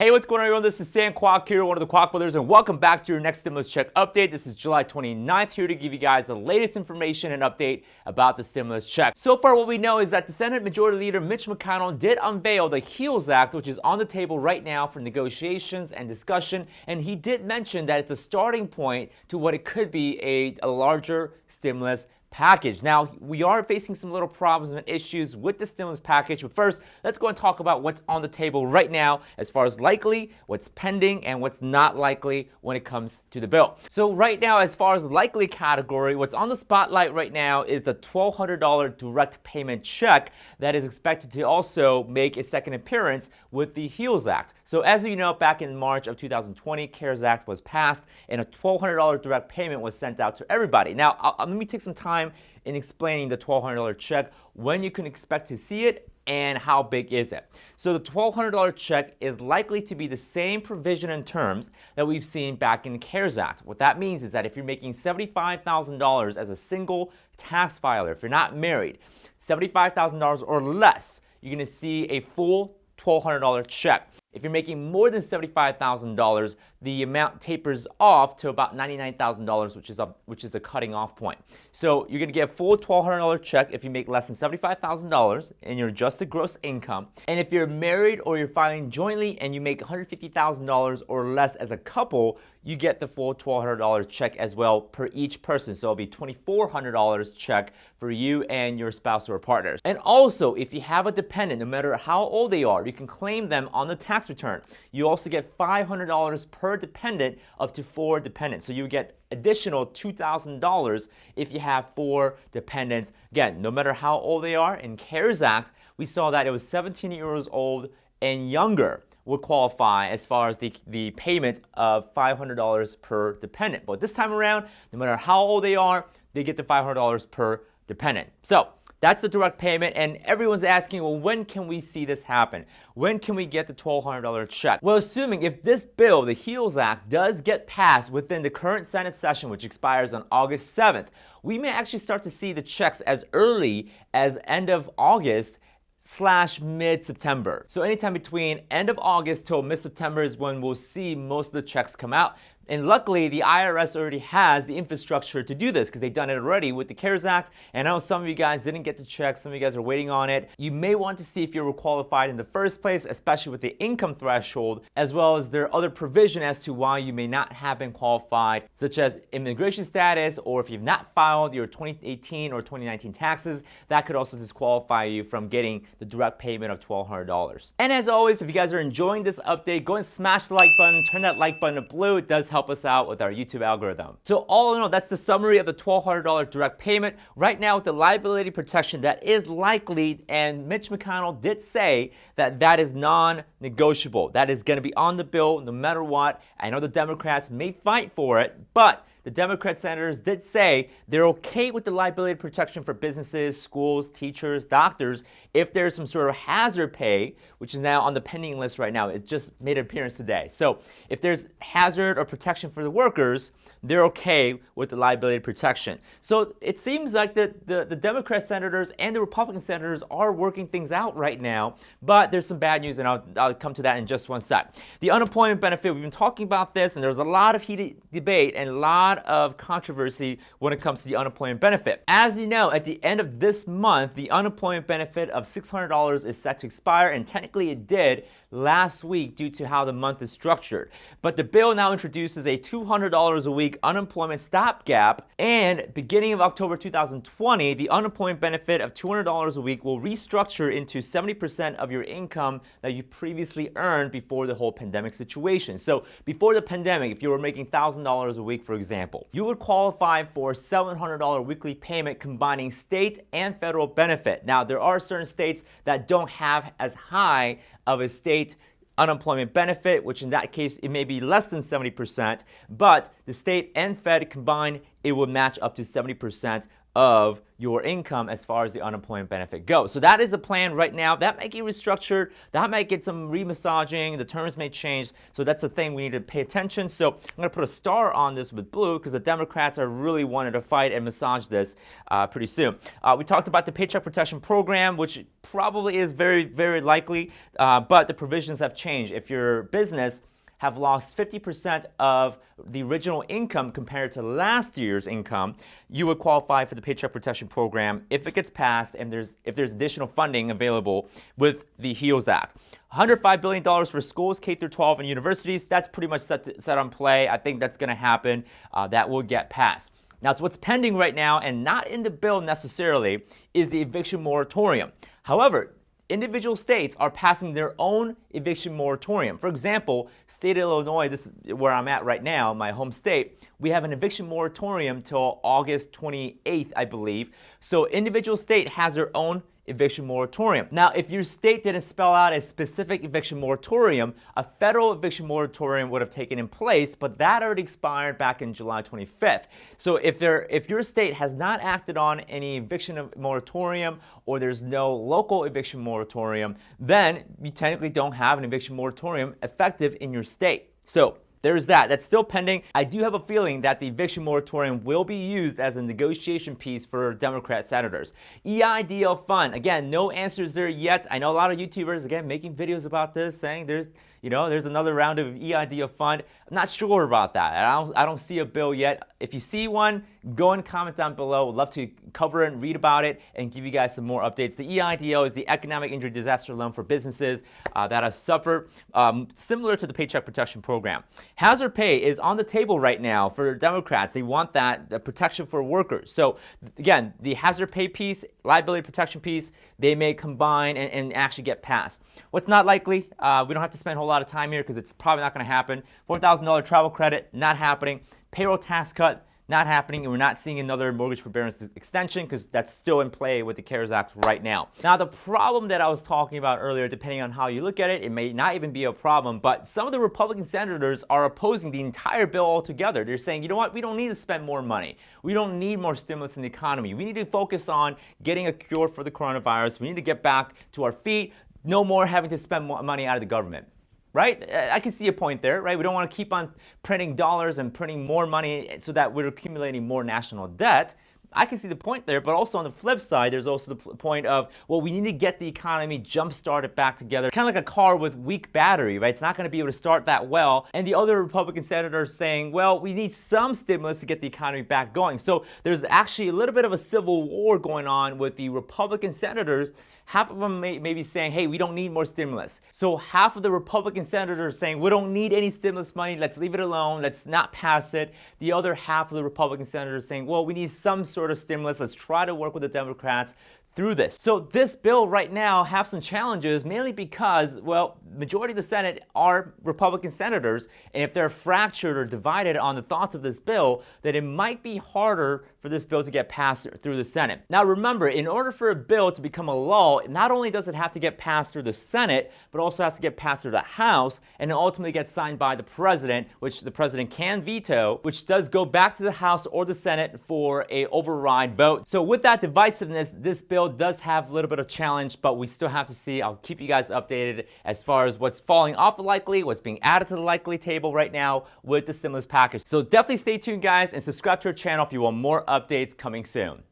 Hey, what's going on, everyone? This is Sam Kwok here, one of the Kwok Brothers, and welcome back to your next stimulus check update. This is July 29th, here to give you guys the latest information and update about the stimulus check. So far, what we know is that the Senate Majority Leader Mitch MCConnell did unveil the HEALS Act, which is on the table right now for negotiations and discussion, and he did mention that it's a starting point to what it could be a larger stimulus package. Now, we are facing some little problems and issues with the stimulus package, but first, let's go and talk about what's on the table right now as far as likely, what's pending, and what's not likely when it comes to the bill. So right now, as far as likely category, what's on the spotlight right now is the $1,200 direct payment check that is expected to also make a second appearance with the HEALS Act. So as you know, back in March of 2020, CARES Act was passed and a $1,200 direct payment was sent out to everybody. Now, let me take some time in explaining the $1,200 check, when you can expect to see it, and how big is it. So the $1,200 check is likely to be the same provision and terms that we've seen back in the CARES Act. What that means is that if you're making $75,000 as a single tax filer, if you're not married, $75,000 or less, you're going to see a full $1,200 check. If you're making more than $75,000, the amount tapers off to about $99,000, which is the cutting off point. So you're going to get a full $1,200 check if you make less than $75,000 in your adjusted gross income. And if you're married or you're filing jointly and you make $150,000 or less as a couple, you get the full $1,200 check as well per each person. So it'll be $2,400 check for you and your spouse or partners. And also, if you have a dependent, no matter how old they are, you can claim them on the tax return. You also get $500 per dependent, up to 4 dependents. So you get additional $2,000 if you have 4 dependents. Again, no matter how old they are, in CARES Act, we saw that it was 17 years old and younger would qualify as far as the payment of $500 per dependent. But this time around, no matter how old they are, they get the $500 per dependent. So that's the direct payment, and everyone's asking, well, when can we see this happen? When can we get the $1,200 check? Well, assuming if this bill, the HEALS Act, does get passed within the current Senate session, which expires on August 7th, we may actually start to see the checks as early as end of August / mid-September. So anytime between end of August till mid-September is when we'll see most of the checks come out. And luckily, the IRS already has the infrastructure to do this because they've done it already with the CARES Act. And I know some of you guys didn't get the check. Some of you guys are waiting on it. You may want to see if you were qualified in the first place, especially with the income threshold, as well as there are other provision as to why you may not have been qualified, such as immigration status, or if you've not filed your 2018 or 2019 taxes, that could also disqualify you from getting the direct payment of $1,200. And as always, if you guys are enjoying this update, go and smash the like button, turn that like button to blue. It does help us out with our YouTube algorithm. So all in all, that's the summary of the $1,200 direct payment. Right now, with the liability protection, that is likely, and Mitch MCConnell did say that that is non-negotiable. That is going to be on the bill no matter what. I know the Democrats may fight for it, but the Democrat senators did say they're okay with the liability protection for businesses, schools, teachers, doctors, if there's some sort of hazard pay, which is now on the pending list right now. It just made an appearance today. So if there's hazard or protection for the workers, they're okay with the liability protection. So it seems like the Democrat senators and the Republican senators are working things out right now, but there's some bad news, and I'll come to that in just one sec. The unemployment benefit, we've been talking about this, and there's a lot of heated debate and a lot of controversy when it comes to the unemployment benefit. As you know, at the end of this month, the unemployment benefit of $600 is set to expire, and technically it did last week due to how the month is structured. But the bill now introduces a $200 a week unemployment stopgap, and beginning of October 2020, the unemployment benefit of $200 a week will restructure into 70% of your income that you previously earned before the whole pandemic situation. So before the pandemic, if you were making $1,000 a week, for example, you would qualify for a $700 weekly payment combining state and federal benefit. Now, there are certain states that don't have as high of a state unemployment benefit, which in that case, it may be less than 70%, but the state and Fed combined, it would match up to 70% of your income as far as the unemployment benefit goes. So that is the plan right now. That might get restructured. That might get some remassaging. The terms may change. So that's the thing we need to pay attention. So I'm going to put a star on this with blue because the Democrats are really wanting to fight and massage this pretty soon. We talked about the Paycheck Protection Program, which probably is very, very likely, but the provisions have changed. If your business have lost 50% of the original income compared to last year's income, you would qualify for the Paycheck Protection Program if it gets passed and if there's additional funding available with the HEALS Act. $105 billion for schools, K through 12, and universities. That's pretty much set on play. I think that's going to happen. That will get passed. Now, so what's pending right now, and not in the bill necessarily, is the eviction moratorium. However, individual states are passing their own eviction moratorium. For example, state of Illinois, this is where I'm at right now, my home state, we have an eviction moratorium till August 28th, I believe. So individual state has their own eviction moratorium. Now, if your state didn't spell out a specific eviction moratorium, a federal eviction moratorium would have taken in place, but that already expired back in July 25th. So if your state has not acted on any eviction moratorium or there's no local eviction moratorium, then you technically don't have an eviction moratorium effective in your state. So there's that. That's still pending. I do have a feeling that the eviction moratorium will be used as a negotiation piece for Democrat senators. EIDL Fund, again, no answers there yet. I know a lot of YouTubers, again, making videos about this, saying there's another round of EIDL Fund. I'm not sure about that. I don't see a bill yet. If you see one, go and comment down below. Would love to cover it and read about it and give you guys some more updates. The EIDL is the Economic Injury Disaster Loan for businesses that have suffered, similar to the Paycheck Protection Program. Hazard pay is on the table right now for Democrats. They want that, the protection for workers. So again, the hazard pay piece, liability protection piece, they may combine and actually get passed. What's not likely, we don't have to spend a whole lot of time here because it's probably not going to happen. $4,000 travel credit, not happening. Payroll tax cut, not happening, and we're not seeing another mortgage forbearance extension because that's still in play with the CARES Act right now. Now, the problem that I was talking about earlier, depending on how you look at it, it may not even be a problem, but some of the Republican senators are opposing the entire bill altogether. They're saying, you know what, we don't need to spend more money. We don't need more stimulus in the economy. We need to focus on getting a cure for the coronavirus. We need to get back to our feet. No more having to spend more money out of the government. Right? I can see a point there, right? We don't want to keep on printing dollars and printing more money so that we're accumulating more national debt. I can see the point there, but also on the flip side, there's also the point of, well, we need to get the economy jump-started back together, kind of like a car with weak battery, right? It's not going to be able to start that well. And the other Republican senators saying, well, we need some stimulus to get the economy back going. So there's actually a little bit of a civil war going on with the Republican senators. Half of them may be saying, hey, we don't need more stimulus. So half of the Republican senators saying, we don't need any stimulus money, let's leave it alone, let's not pass it. The other half of the Republican senators saying, well, we need some sort of stimulus, let's try to work with the Democrats through this. So this bill right now has some challenges, mainly because, well, majority of the Senate are Republican senators, and if they're fractured or divided on the thoughts of this bill, then it might be harder for this bill to get passed through the Senate. Now remember, in order for a bill to become a law, not only does it have to get passed through the Senate, but also has to get passed through the House, and it ultimately gets signed by the president, which the president can veto, which does go back to the House or the Senate for a override vote. So with that divisiveness, this bill does have a little bit of challenge, but we still have to see. I'll keep you guys updated as far as what's falling off the likely, what's being added to the likely table right now with the stimulus package. So definitely stay tuned, guys, and subscribe to our channel if you want more updates coming soon.